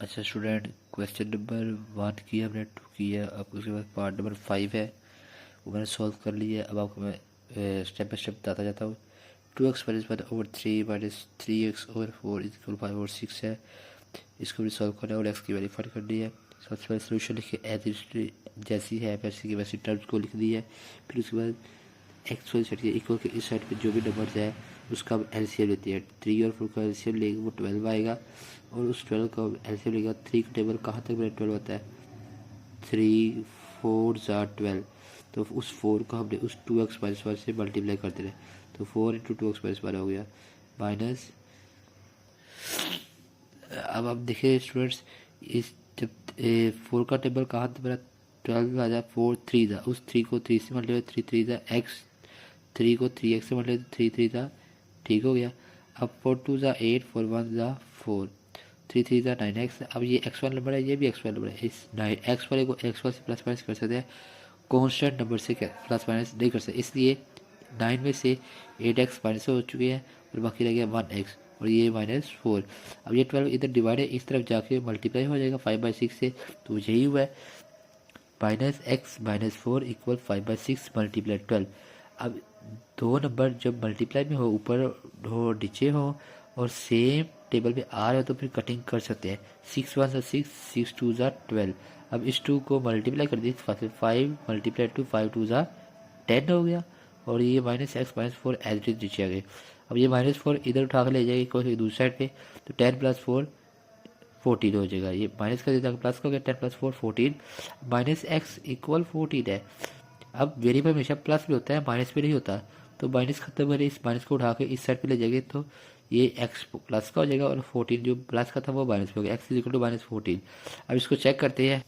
अच्छा student, question number 1 किया हमने, 2 किया, अब उसके बाद पार्ट नंबर 5 है, वो मैंने सॉल्व कर लिया है। अब आपको मैं स्टेप बाय स्टेप बताता जाता हूँ। 2x minus 1/3 minus 3x/4 is equal 5/6 है। इसको भी सॉल्व करना है और एक्स की वैल्यू फाइंड करनी है। सबसे पहले सोल्यूशन लिखिए, एज जैसी है वैसी की वैसी टर्म्स को लिख दी है। फिर उसके बाद एक्स वाली साइड के इक्वल के इस साइड पे जो भी नंबर है उसका हम एलसीएम लेते हैं। 3 और 4 का एलसीएम लेंगे वो 12 आएगा, और उस 12 का एलसीएम लेगा। 3 का टेबल कहाँ तक मेरा 12 होता है, 3 4 12। तो उस 4 को हमने उस 2x माइनस 1 से मल्टीप्लाई कर देना है। तो 4 इंटू 2x माइनस 1 हो गया माइनस। अब आप देखिए स्टूडेंट्स, इस जब 4 का टेबल कहाँ तक मेरा 12 आ जाए, 4 3 था, उस 3 को 3 से मल्टीप्लाई, 3 3 था एक्स, 3 को 3x से मल्टीप्लाई, 3 3 था, ठीक हो गया। अब 4 2 ज़ा 8, 4 1 ज़ा 4, 3 3 ज़ा 9x। अब ये x वाला नंबर है, ये भी x वाला नंबर है। इस 9x वाले को x वाले से प्लस माइनस कर सकते हैं, कॉन्स्टेंट नंबर से प्लस माइनस नहीं कर सकते, इसलिए 9 में से 8x माइनस हो चुके हैं और बाकी रह गया 1x, और ये -4। अब ये 12 इधर डिवाइड है, इस तरफ जाके मल्टीप्लाई हो जाएगा 5/6 से, तो यही हुआ है -x-4 इक्वल 5/6 मल्टीप्लाई 12। अब दो नंबर जब मल्टीप्लाई में हो, ऊपर हो नीचे हो, और सेम टेबल में आ रहे हो, तो फिर कटिंग कर सकते हैं। 6 1 6, 6 2 12। अब इस 2 को मल्टीप्लाई कर दिए, 5 मल्टीप्लाई 2, 5 2 10 हो गया, और ये -x-4 एज इट इज नीचे आ गए। अब ये -4 इधर उठा कर ले जाएगी कोई दूसरी साइड पे, तो 10 + 4 14 हो जाएगा। ये माइनस कर देता है, प्लस का हो गया, 10 + 4 14, -x इक्वल 14 है। अब वेरिएबल हमेशा प्लस में होता है, माइनस में नहीं होता। तो माइनस खत्म करें, इस माइनस को उठा के इस साइड पे ले जाएंगे, तो ये x प्लस का हो जाएगा, और 14 जो प्लस का था वो माइनस में हो गया। x equal to -14। अब इसको चेक करते हैं।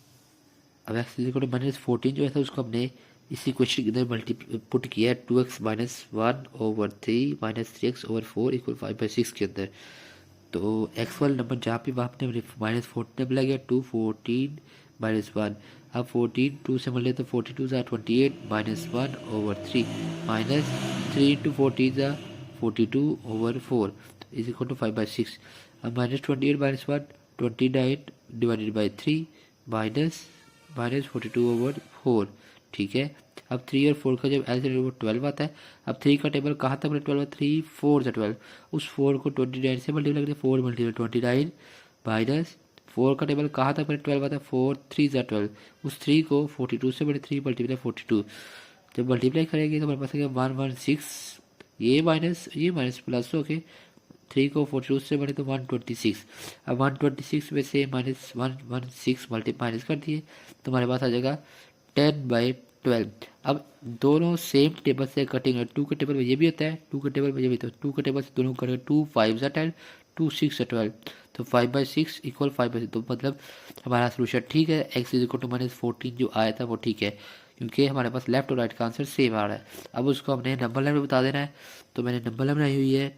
अब x इक्वल टू -14 जो है उसको हमने इसी क्वेश्चन के अंदर मल्टी पुट किया है, 2x minus 1/3 minus 3x/4 equal 5/6 के अंदर। तो एक्स वाला नंबर जहाँ पे वहाँ पे -14 मिला गया, 2 14 -1। अब 14 2 से मिले तो 42 ज़ा 28 -1/3 माइनस 3 इंटू 14 ज़ा 42/4 इज इक्वल टू 5/6। अब -28 -1 29 डिवाइडेड बाई 3 माइनस -42/4, ठीक है। अब 3 और 4 का जब एलसीएम वो 12 आता है। अब 3 का टेबल कहाँ तक 12, 3 4 ज़ा 12, उस 4 को 29 से मल्टीप्लाई करते, 4 मल्टीप्लाई 29 माइनस 4 का टेबल कहाँ तक 12 आता है, 4 3 ज़ा 12, उस 3 को 42 से बड़े 3 मल्टीप्लाई 42, जब मल्टीप्लाई करेंगे तो हमारे पास है 116, ये माइनस प्लस हो के 3 को 42 से बड़े तो 126। अब 126 में से -116 माइनस कर दिए, तो हमारे पास आ जाएगा 10/12। अब दोनों सेम टेबल से कटिंग है, 2 के टेबल में ये भी होता है, 2 के टेबल में ये भी होता है, 2 के टेबल से दोनों करेंगे, 2 5 ज़ा 10, 2 6 ज़ा 12, तो 5/6 इक्वल 5/6। तो मतलब हमारा सोल्यूशन ठीक है, x इज इक्वल टू -14 जो आया था वो ठीक है, क्योंकि हमारे पास लेफ्ट और राइट का आंसर सेम आ रहा है। अब उसको हमने नंबर लाइन में बता देना है, तो मैंने नंबर लाइन बनाई हुई है।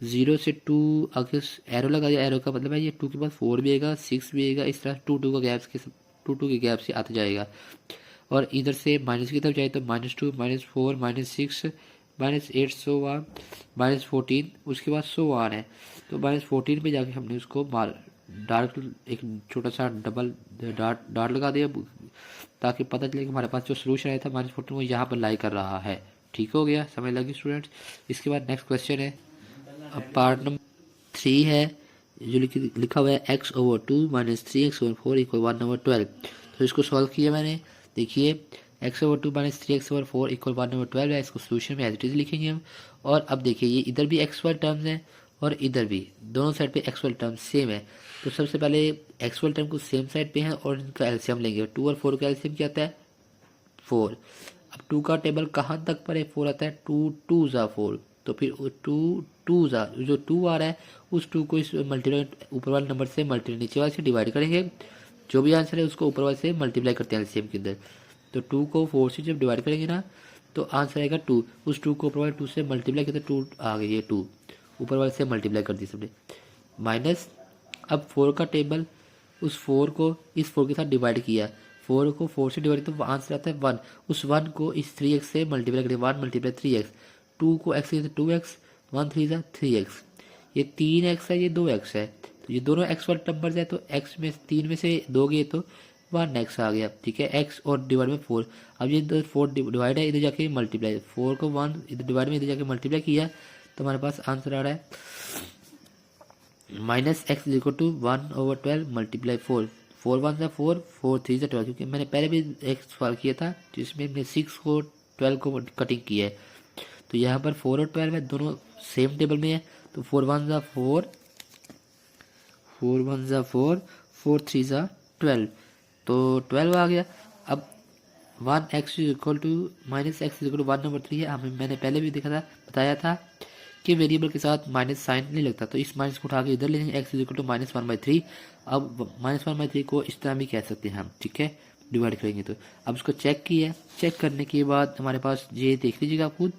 0 से 2 आगे एरो लगा दिया, एरो का मतलब है ये 2 के बाद 4 भी आएगा, 6 भी आएगा, इस तरह 2 2 का गैप के 2 के गैप से आता जाएगा। और इधर से माइनस की तरफ जाए तो -2 -4 -6 -8 सो वन -14, उसके बाद सो वन है। तो -14 पे जाके हमने उसको डार्क एक छोटा सा डबल डार्ट लगा दिया, ताकि पता चले कि हमारे पास जो सोल्यूशन आया था -14 वो यहाँ पर लाई कर रहा है। ठीक हो गया, समझ लगी स्टूडेंट्स। इसके बाद नेक्स्ट क्वेश्चन है, अब पार्ट नंबर 3 है, जो लिखा हुआ है x/2 माइनस 3x/4 इक्वल 1/12। तो इसको सॉल्व किया मैंने, देखिए x/2 माइनस 3x/4 इक्वल 1/12 है। इसको सोल्यूशन में एज इट इज लिखेंगे हम। और अब देखिए ये इधर भी x वाले टर्म्स हैं और इधर भी, दोनों साइड पे x वाले टर्म्स सेम है। तो सबसे पहले x वाले टर्म को सेम साइड पे है और इनका एलसीएम लेंगे। 2 और 4 का एलसीएम क्या आता है, 4। अब 2 का टेबल कहाँ तक पर है, 4 आता है, 2 2 ज़ा 4, तो फिर 2 2 ज़ा जो 2 आ रहा है उस 2 को इस मल्टीप्लाई ऊपर वाले नंबर से मल्टीप्लाई नीचे वाले से डिवाइड करेंगे। जो भी आंसर है उसको ऊपर वाले से मल्टीप्लाई करते हैं एलसीएम के अंदर। तो 2 को 4 से जब डिवाइड करेंगे ना, तो आंसर आएगा 2। उस 2 को ऊपर वाले 2 से मल्टीप्लाई करते, 2 आ गई है 2, ऊपर वाले से मल्टीप्लाई कर दी सबने, माइनस। अब 4 का टेबल, उस 4 को इस 4 के साथ डिवाइड किया, 4 को 4 से डिवाइड, तो आंसर आता है 1। उस 1 को इस 3x से मल्टीप्लाई करें, 1 मल्टीप्लाई 3x, 2 को x से 2x, 1 3 ज़ा 3x, ये 3x है, ये 2x है, तो ये दोनों एक्स वाले नंबर है, तो एक्स में 3 में से 2 गए तो 1x आ गया, ठीक है। एक्स और डिवाइड में 4, अब ये इधर 4 डिवाइड है, इधर जाके मल्टीप्लाई, 4 को 1 इधर डिवाइड में इधर जाके मल्टीप्लाई किया तो हमारे पास आंसर आ रहा है -x=1/12 मल्टीप्लाई 4, 4 1 सा 4, 4 3 सा 12, क्योंकि मैंने पहले भी एक सवाल किया था जिसमें हमने 6 को 12 को कटिंग की है। तो यहाँ पर 4 और 12 है, दोनों सेम टेबल में है, तो 4 1 सा 4, 4 1 सा 4, 4 3 सा 12, तो 12 आ गया। अब 1x=-1/3 है, हमें मैंने पहले भी देखा था, बताया था कि वेरिएबल के साथ माइनस साइन नहीं लगता, तो इस माइनस को उठा के इधर ले लेंगे, x=-1/3। अब -1/3 को इस तरह भी कह सकते हैं हम, ठीक है, डिवाइड करेंगे तो। अब इसको चेक किया, चेक करने के बाद हमारे पास ये देख लीजिएगा आप खुद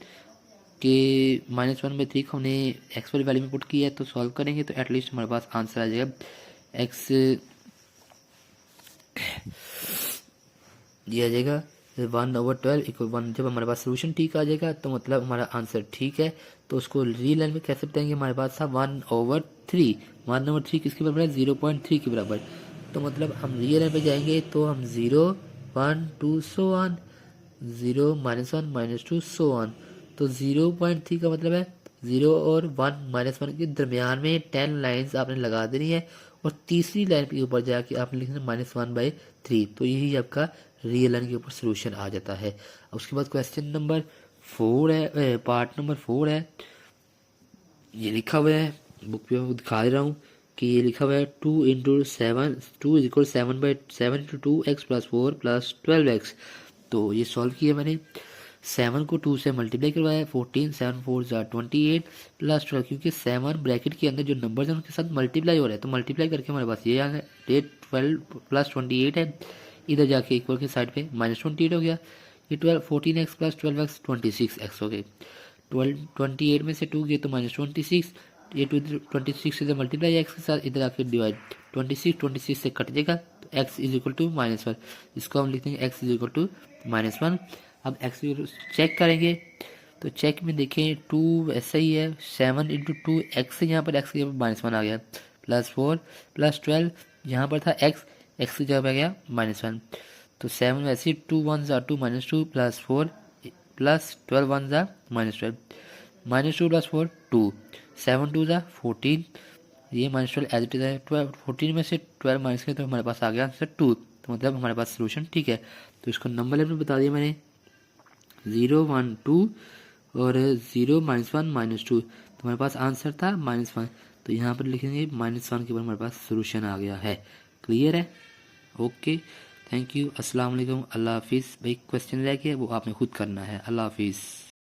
कि -1/3 को हमने एक्स वाली वैल्यू में पुट किया है, तो सॉल्व करेंगे तो एटलीस्ट हमारे पास आंसर आ जाएगा एक्स, ये आ जाएगा 1/12 जब हमारे पास सोल्यूशन ठीक आ जाएगा तो मतलब हमारा आंसर ठीक है। तो उसको रियल लाइन में कैसे बताएंगे, हमारे पास था 1/3, 1/3 किसके बराबर है, 0.3 के बराबर। तो मतलब हम रियल लाइन पे जाएंगे तो हम 0 1 2 सो ऑन, 0 -1 -2 सो ऑन। तो 0.3 का मतलब है 0 और 1 -1 के दरमियान में 10 लाइंस आपने लगा देनी है, और तीसरी लाइन के ऊपर जाके आपने लिखना -1/3, तो यही आपका रियल लाइन के ऊपर सोल्यूशन आ जाता है। उसके बाद क्वेश्चन नंबर 4 है, पार्ट नंबर 4 है, ये लिखा हुआ है बुक पे, मैं दिखा दे रहा हूँ कि ये लिखा हुआ है 2 × 7, 2 = 7/7 × 2x + 4 + 12x। तो ये सॉल्व किया मैंने, 7 को 2 से मल्टीप्लाई करवाया, 14 7 4 28 + 12, क्योंकि 7 ब्रैकेट के अंदर जो नंबर्स हैं उनके साथ मल्टीप्लाई हो रहा है, तो मल्टीप्लाई करके हमारे पास ये आ गया, 12 + 28 है, इधर जाके इक्वल के साइड पे -28 हो गया, ये 14x + 12x 26x हो गए, 28 में से 2 गए तो -26, ये 26 से मल्टीप्लाई एक्स के साथ, इधर आके डिवाइड, 26 से कट जाएगा, तो x = -1, इसको हम लिखते हैं x = -1। अब x चेक करेंगे तो चेक में देखें 2 ऐसा ही है, 7 × 2 x, यहाँ पर x की जगह -1 आ गया, +4 + 12, यहाँ पर था x की जगह पे आ गया -1, तो 7 वैसे 2 1 = 2 -2 + 4 + 12 1 = -12, -2 + 4 2, 7 2 = 14, ये -12 एज इट इज है, 12 14 में से 12 माइनस करें तो हमारे पास आ गया आंसर 2, तो मतलब हमारे पास सोल्यूशन ठीक है। तो इसको नंबर लेवल में बता दिया मैंने, 0 1 2 और 0 -1 -2, तो हमारे पास आंसर था -1, तो यहाँ पर लिखेंगे -1 के ऊपर हमारे पास सोल्यूशन आ गया है। क्लियर है, ओके, थैंक यू, अस्सलाम वालेकुम, अल्लाह हाफिज़। भाई क्वेश्चन रह गया वो आपने खुद करना है, अल्लाह हाफिज़।